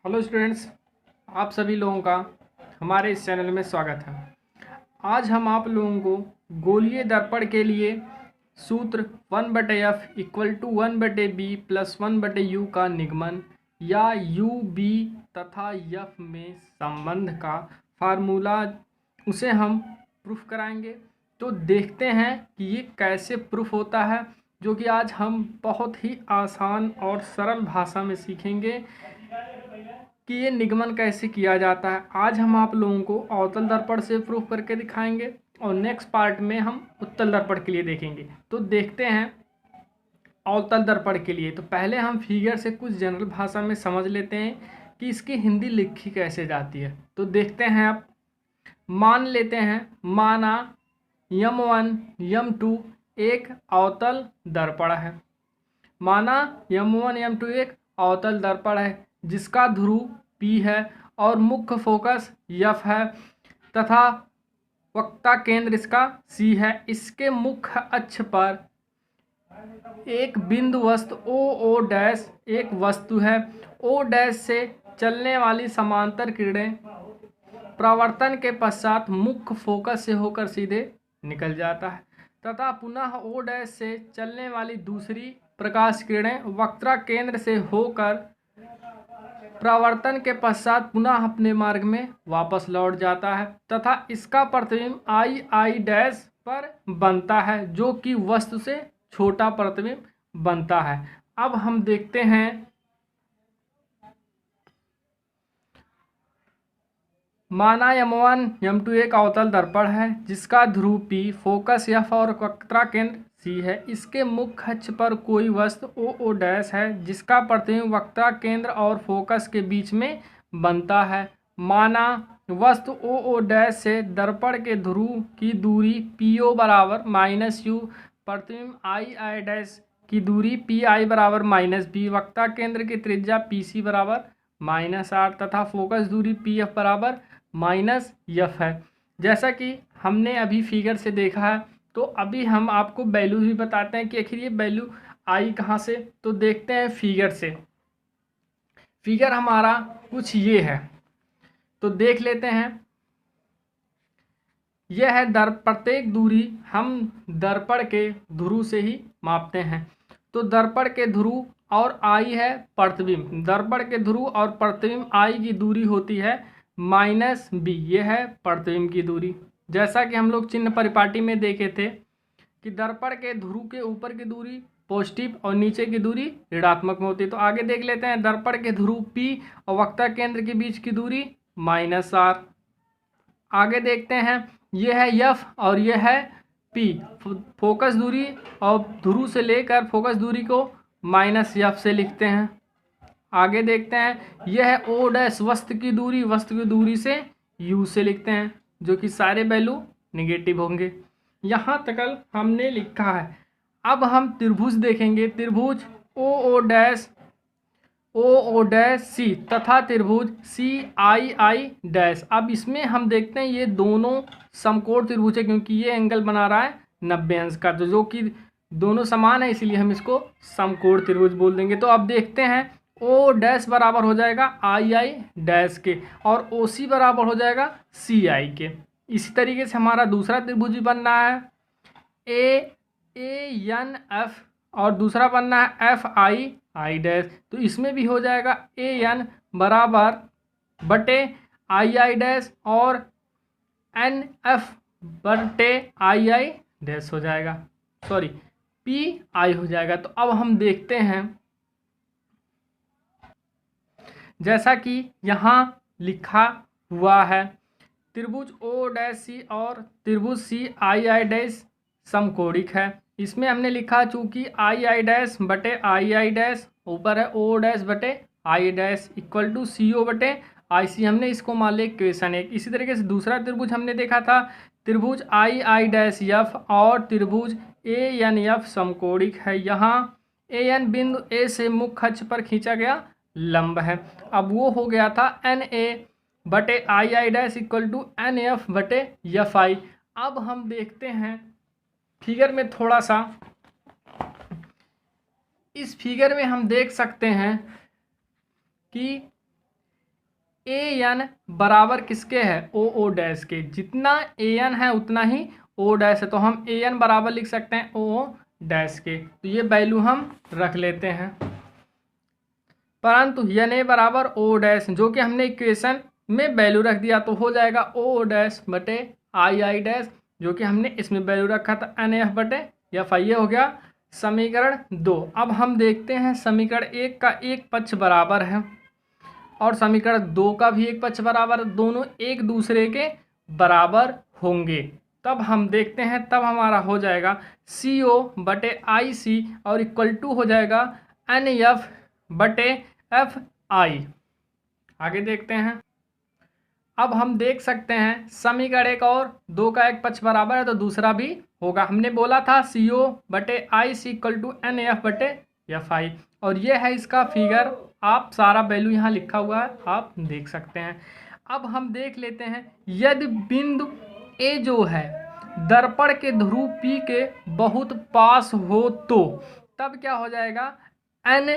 Hello students, आप सभी लोगों का हमारे इस चैनल में स्वागत है। आज हम आप लोगों को गोलीय दर्पण के लिए सूत्र 1/f equal to 1/b plus 1/u का निगमन या u b तथा f में संबंध का फार्मूला उसे हम प्रूफ कराएंगे। तो देखते हैं कि ये कैसे प्रूफ होता है, जो कि आज हम बहुत ही आसान और सरल भाषा में सीखेंगे कि ये निगमन कैसे किया जाता है। आज हम आप लोगों को अवतल दर्पण से प्रूफ करके दिखाएंगे और नेक्स्ट पार्ट में हम उत्तल दर्पण के लिए देखेंगे। तो देखते हैं अवतल दर्पण के लिए। तो पहले हम फिगर से कुछ जनरल भाषा में समझ लेते हैं कि इसकी हिंदी लिखी कैसे जाती है। तो देखते हैं, आप मान लेते हैं, माना M1 M2 एक अवतल दर्पण है। माना M1 M2 एक अवतल दर्पण है जिसका ध्रुव P है और मुख्य फोकस F है तथा वक्ता केंद्र इसका C है। इसके मुख्य अक्ष पर एक बिंदु वस्तु OO डैश एक वस्तु है। O डैश से चलने वाली समांतर किरणें प्रवर्तन के पश्चात मुख्य फोकस से होकर सीधे निकल जाता है तथा पुनः O डैश से चलने वाली दूसरी प्रकाश किरणें वक्ता केंद्र से होकर प्रवर्तन के पश्चात पुनः अपने मार्ग में वापस लौट जाता है तथा इसका प्रतिबिंब I डैश पर बनता है, जो कि वस्तु से छोटा प्रतिबिंब बनता है। अब हम देखते हैं, माना M1 M2 एक अवतल दर्पण है जिसका ध्रुव P, फोकस F और वक्ता केंद्र C है। इसके मुख्य अक्ष पर कोई वस्तु OO डैश है जिसका प्रतिबिंब वक्ता केंद्र और फोकस के बीच में बनता है। माना वस्तु OO डैश से दर्पण के ध्रुव की दूरी PO बराबर -u, प्रतिबिंब I डैश की दूरी PI बराबर -b, वक्ता केंद्र की त्रिज्या PC बराबर -r तथा फोकस दूरी PF बराबर -f है। जैसा कि हमने अभी फिगर से देखा है, तो अभी हम आपको वैल्यू भी बताते हैं कि आखिर ये वैल्यू आई कहाँ से। तो देखते हैं फिगर से। फिगर हमारा कुछ ये है, तो देख लेते हैं। यह है प्रत्येक दूरी हम दर्पण के ध्रुव से ही मापते हैं। तो दर्पण के ध्रुव और आई है प्रतिबिंब। दर्पण के ध्रुव और प्रतिबिंब आई की दूरी होती है -b, यह है प्रतिबिंब की दूरी। जैसा कि हम लोग चिन्ह परिपाटी में देखे थे कि दर्पण के ध्रुव के ऊपर की दूरी पॉजिटिव और नीचे की दूरी ऋणात्मक में होती है। तो आगे देख लेते हैं, दर्पण के ध्रुव P और वक्ता केंद्र के बीच की दूरी -r। आगे देखते हैं, यह है F और यह है P। फोकस दूरी और ध्रुव से लेकर फोकस दूरी को -f से लिखते हैं। आगे देखते हैं, यह है O डैश वस्तु की दूरी से U से लिखते हैं, जो कि सारे वैल्यू निगेटिव होंगे। यहाँ तक हमने लिखा है। अब हम त्रिभुज देखेंगे। त्रिभुज OO डैश C तथा त्रिभुज CII डैश। अब इसमें हम देखते हैं ये दोनों समकोण त्रिभुज है, क्योंकि ये एंगल बना रहा है 90 अंश का, जो कि दोनों समान है, इसलिए हम इसको समकोण त्रिभुज बोल देंगे। तो अब देखते हैं, O डैश बराबर हो जाएगा II डैश के और OC बराबर हो जाएगा CI के। इसी तरीके से हमारा दूसरा त्रिभुज भी बनना है, ANF, और दूसरा बनना है FII डैश। तो इसमें भी हो जाएगा AN बराबर बटे II डैश और NF बटे II डैश हो जाएगा, सॉरी PI हो जाएगा। तो अब हम देखते हैं, जैसा कि यहाँ लिखा हुआ है, त्रिभुज O डैश C और त्रिभुज CII डैश समकोणिक है। इसमें हमने लिखा चूंकि II डैश बटे II डैश ऊपर है O डैश बटे I dash equal to CO बटे IC, हमने इसको मान लिया इक्वेशन 1। इसी तरीके से दूसरा त्रिभुज हमने देखा था, त्रिभुज II डैश F और त्रिभुज ANF समकोणिक है। यहाँ AN बिंदु A से मुख्य अक्ष पर खींचा गया लंब है। अब वो हो गया था NA बटे II dash equal to NF बटे FI। अब हम देखते हैं फिगर में थोड़ा सा। इस फिगर में हम देख सकते हैं कि ए एन बराबर किसके है, ओ ओ डैश के। जितना ए एन है उतना ही ओ डैश है, तो हम ए एन बराबर लिख सकते हैं ओ ओ डैश के। तो ये वैल्यू हम रख लेते हैं, परंतु एन ए बराबर ओ डैश जो कि हमने इक्वेशन में वैल्यू रख दिया, तो हो जाएगा ओ ओ डैश बटे आई आई डैश, जो कि हमने इसमें वैल्यू रखा था एन एफ बटे एफ आई। ये हो गया समीकरण 2। अब हम देखते हैं समीकरण 1 का एक पक्ष बराबर है और समीकरण 2 का भी एक पक्ष बराबर, दोनों एक दूसरे के बराबर होंगे। तब हम देखते हैं, तब हमारा हो जाएगा सी ओ बटे आई सी और इक्वल टू हो जाएगा एन एफ बटे एफ आई। आगे देखते हैं। अब हम देख सकते हैं समीकरण 1 और 2 का एक पक्ष बराबर है तो दूसरा भी होगा। हमने बोला था सी ओ बटे आई सी इक्वल टू एन एफ बटे एफ आई, और ये है इसका फिगर। आप सारा वैल्यू यहाँ लिखा हुआ है, आप देख सकते हैं। अब हम देख लेते हैं, यदि बिंदु ए जो है दर्पण के ध्रुव पी के बहुत पास हो तो तब क्या हो जाएगा, एन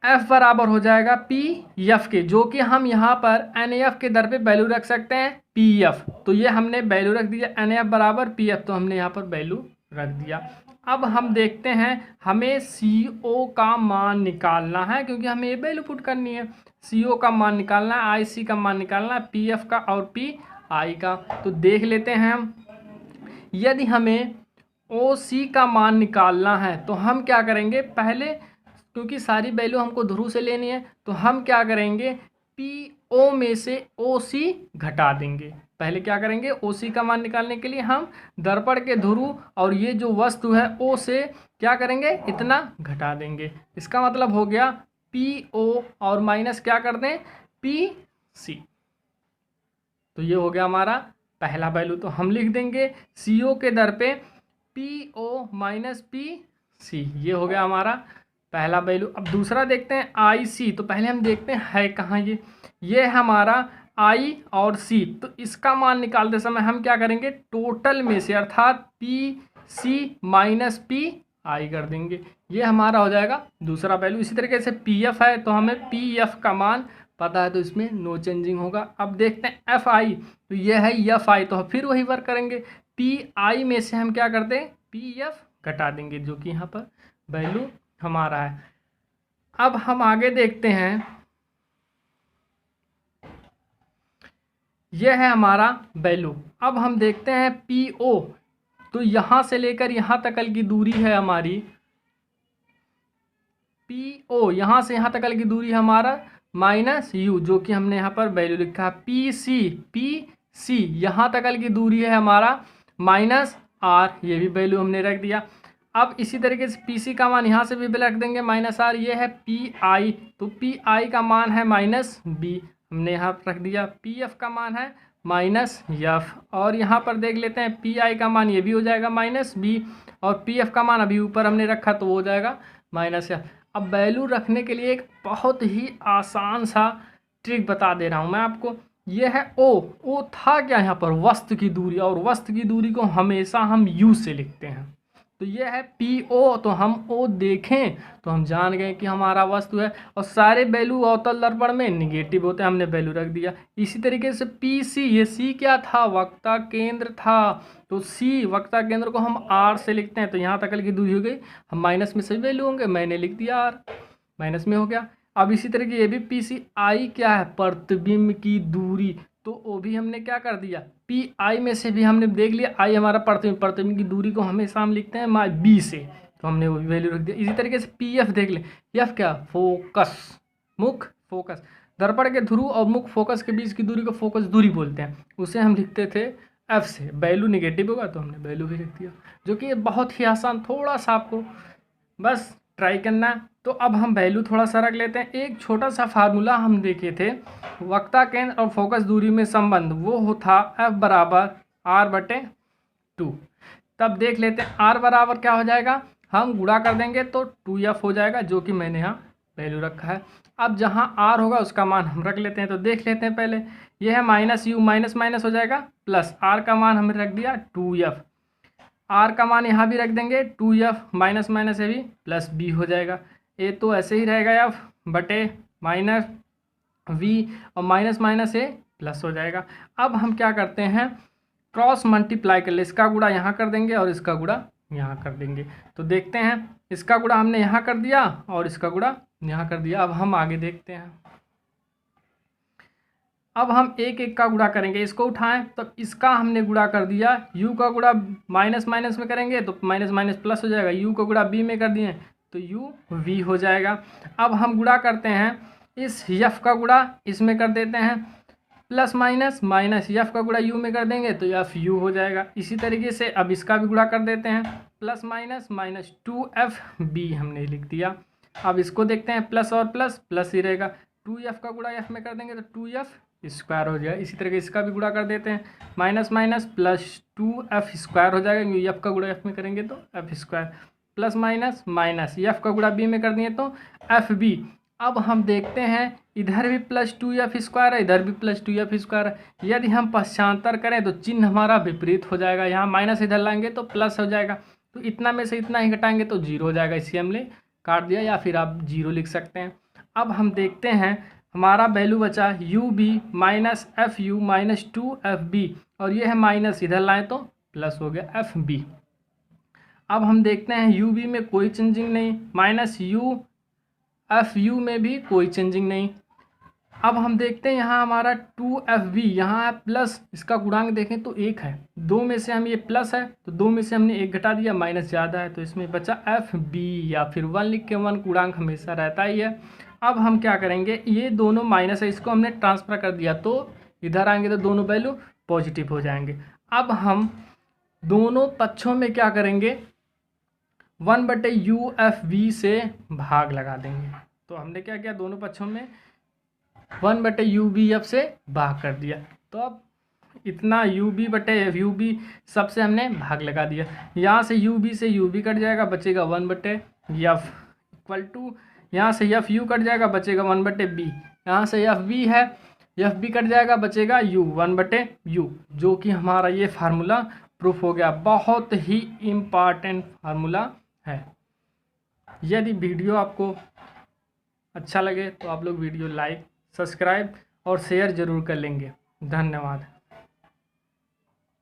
एफ बराबर हो जाएगा पी एफ के, जो कि हम यहाँ पर एन एफ के दर पे वैल्यू रख सकते हैं पी एफ। तो ये हमने वैल्यू रख दिया एन एफ बराबर पी एफ, तो हमने यहाँ पर वैल्यू रख दिया। अब हम देखते हैं, हमें सी ओ का मान निकालना है, क्योंकि हमें ये वैल्यू पुट करनी है। सी ओ का मान निकालना है, आई सी का मान निकालना है, पी एफ का और पी आई का। तो देख लेते हैं हम, यदि हमें ओ सी का मान निकालना है तो हम क्या करेंगे, पहले क्योंकि सारी वैल्यू हमको ध्रुव से लेनी है तो हम क्या करेंगे, पी ओ में से ओ सी घटा देंगे। पहले क्या करेंगे, ओ सी का मान निकालने के लिए हम दर्पण के ध्रुव और ये जो वस्तु है ओ से क्या करेंगे, इतना घटा देंगे। इसका मतलब हो गया पी ओ और माइनस क्या कर दें, पी सी। तो ये हो गया हमारा पहला वैल्यू। तो हम लिख देंगे सी ओ के दर पे P O minus P C, ये हो गया हमारा पहला वैल्यू। अब दूसरा देखते हैं आई सी। तो पहले हम देखते हैं है कहाँ ये है हमारा आई और सी। तो इसका मान निकालते समय हम क्या करेंगे, टोटल में से अर्थात P C minus P I कर देंगे। ये हमारा हो जाएगा दूसरा वैल्यू। इसी तरीके से पी एफ है तो हमें पी एफ का मान पता है, तो इसमें नो चेंजिंग होगा। अब देखते हैं एफ आई। तो ये है एफ आई, तो फिर वही वर्क करेंगे, पी आई में से हम क्या करते हैं, पी एफ घटा देंगे, जो कि यहाँ पर वैल्यू हमारा है। अब हम आगे देखते हैं, यह है हमारा वैल्यू। अब हम देखते हैं पी ओ। तो यहाँ से लेकर यहाँ तक की दूरी है हमारी पी ओ, यहाँ से यहाँ तक की दूरी हमारा माइनस यू, जो कि हमने यहाँ पर वैल्यू लिखा है पी सी यहाँ तक की दूरी है हमारा माइनस आर, ये भी वैल्यू हमने रख दिया। अब इसी तरीके से पी सी का मान यहाँ से भी रख देंगे माइनस आर। ये है पी आई, तो पी आई का मान है माइनस बी, हमने यहाँ पर रख दिया। पी एफ का मान है माइनस एफ, और यहाँ पर देख लेते हैं पी आई का मान ये भी हो जाएगा माइनस बी, और पी एफ का मान अभी ऊपर हमने रखा तो वो हो जाएगा माइनस एफ। अब वैल्यू रखने के लिए एक बहुत ही आसान सा ट्रिक बता दे रहा हूँ मैं आपको। ये है ओ था क्या यहाँ पर, वस्तु की दूरी, और वस्तु की दूरी को हमेशा हम यू से लिखते हैं। तो ये है पी ओ, तो हम ओ देखें तो हम जान गए कि हमारा वस्तु है, और सारे वैल्यू अवतल दर्पण में निगेटिव होते हैं, हमने वैल्यू रख दिया। इसी तरीके से पी सी, ये सी क्या था, वक्ता केंद्र था, तो सी वक्ता केंद्र को हम आर से लिखते हैं। तो यहाँ तक की दूरी हो गई, हम माइनस में सभी वैल्यू होंगे, मैंने लिख दिया आर, माइनस में हो गया। अब इसी तरीके ये भी पी सी आई क्या है, प्रतिबिंब की दूरी, तो वो भी हमने क्या कर दिया, पी आई में से भी हमने देख लिया आई हमारा प्रतिबिंब की दूरी को हमेशा हम लिखते हैं बी से, तो हमने वो भी वैल्यू रख दिया। इसी तरीके से पी एफ देख ले, एफ क्या, फोकस, मुख फोकस, दर्पण के ध्रुव और मुख फोकस के बीच की दूरी को फोकस दूरी बोलते हैं, उसे हम लिखते थे एफ से। वैल्यू निगेटिव होगा तो हमने वैल्यू भी लिख दिया, जो कि बहुत ही आसान, थोड़ा सा आपको बस ट्राई करना है। तो अब हम वैल्यू थोड़ा सा रख लेते हैं। एक छोटा सा फार्मूला हम देखे थे, वक्ता केंद्र और फोकस दूरी में संबंध, वो था एफ बराबर आर बटे 2। तब देख लेते हैं आर बराबर क्या हो जाएगा, हम गुणा कर देंगे तो 2f हो जाएगा, जो कि मैंने यहाँ वैल्यू रखा है। अब जहाँ आर होगा उसका मान हम रख लेते हैं। तो देख लेते हैं पहले, ये है माइनस यू, माइनस माइनस हो जाएगा प्लस, आर का मान हमने रख दिया 2f, आर का मान यहाँ भी रख देंगे 2f, माइनस माइनस है भी प्लस बी हो जाएगा। ये तो ऐसे ही रहेगा एफ बटे माइनस v और माइनस माइनस ए प्लस हो जाएगा। अब हम क्या करते हैं, क्रॉस मल्टीप्लाई कर ले, इसका गुणा यहाँ कर देंगे और इसका गुणा यहाँ कर देंगे। तो देखते हैं, इसका गुणा हमने यहाँ कर दिया और इसका गुणा यहाँ कर दिया। अब हम आगे देखते हैं। अब हम एक एक का गुणा करेंगे, इसको उठाएं तो इसका हमने गुणा कर दिया, u का गुणा माइनस माइनस में करेंगे तो माइनस माइनस प्लस हो जाएगा, u का गुणा b में कर दिए तो u v हो जाएगा। अब हम गुणा करते हैं, इस f का गुणा इसमें कर देते हैं, प्लस माइनस माइनस f का गुणा u में कर देंगे तो f u हो जाएगा। इसी तरीके से अब इसका भी गुणा कर देते हैं, प्लस माइनस माइनस 2fb हमने लिख दिया। अब इसको देखते हैं, प्लस और प्लस प्लस ही रहेगा, 2f का गुणा f में कर देंगे तो 2f स्क्वायर हो जाएगा। इसी तरीके इसका भी गुणा कर देते हैं, minus minus plus 2f square हो जाएगा, क्योंकि f का गुणा f में करेंगे तो f square, plus minus minus f का गुणा b में कर दिए तो fb। अब हम देखते हैं, इधर भी प्लस 2f स्क्वायर है, इधर भी प्लस 2f स्क्वायर है। यदि हम पश्चांतर करें तो चिन्ह हमारा विपरीत हो जाएगा, यहाँ माइनस इधर लाएंगे तो प्लस हो जाएगा, तो इतना में से इतना ही घटाएंगे तो जीरो हो जाएगा, इसी हमने काट दिया, या फिर आप जीरो लिख सकते हैं। अब हम देखते हैं, हमारा वैल्यू बचा U B minus F U minus 2fb, और ये है माइनस, इधर लाएँ तो प्लस हो गया fb। अब हम देखते हैं, यू बी में कोई चेंजिंग नहीं, माइनस यू एफ यू में भी कोई चेंजिंग नहीं। अब हम देखते हैं, यहाँ हमारा 2fb, यहाँ है प्लस, इसका गुणांक देखें तो 1 है, 2 में से हम ये प्लस है तो 2 में से हमने 1 घटा दिया, माइनस ज़्यादा है तो इसमें बचा fb, या फिर 1 लिख के, 1 गुणांक हमेशा रहता ही है। अब हम क्या करेंगे, ये दोनों माइनस है, इसको हमने ट्रांसफ़र कर दिया तो इधर आएंगे तो दोनों वैल्यू पॉजिटिव हो जाएंगे। अब हम दोनों पक्षों में क्या करेंगे, 1/UFV से भाग लगा देंगे। तो हमने क्या किया, दोनों पक्षों में 1/UVF से भाग कर दिया, तो अब इतना UB/FUB सबसे हमने भाग लगा दिया। यहाँ से UB से UB कट जाएगा, बचेगा 1/F इक्वल टू, यहाँ से FU कट जाएगा, बचेगा 1/B, यहाँ से FB है, FB कट जाएगा, बचेगा U 1/U, जो कि हमारा ये फार्मूला प्रूफ हो गया। बहुत ही इम्पॉर्टेंट फार्मूला है। यदि वीडियो आपको अच्छा लगे तो आप लोग वीडियो लाइक, सब्सक्राइब और शेयर ज़रूर कर लेंगे। धन्यवाद।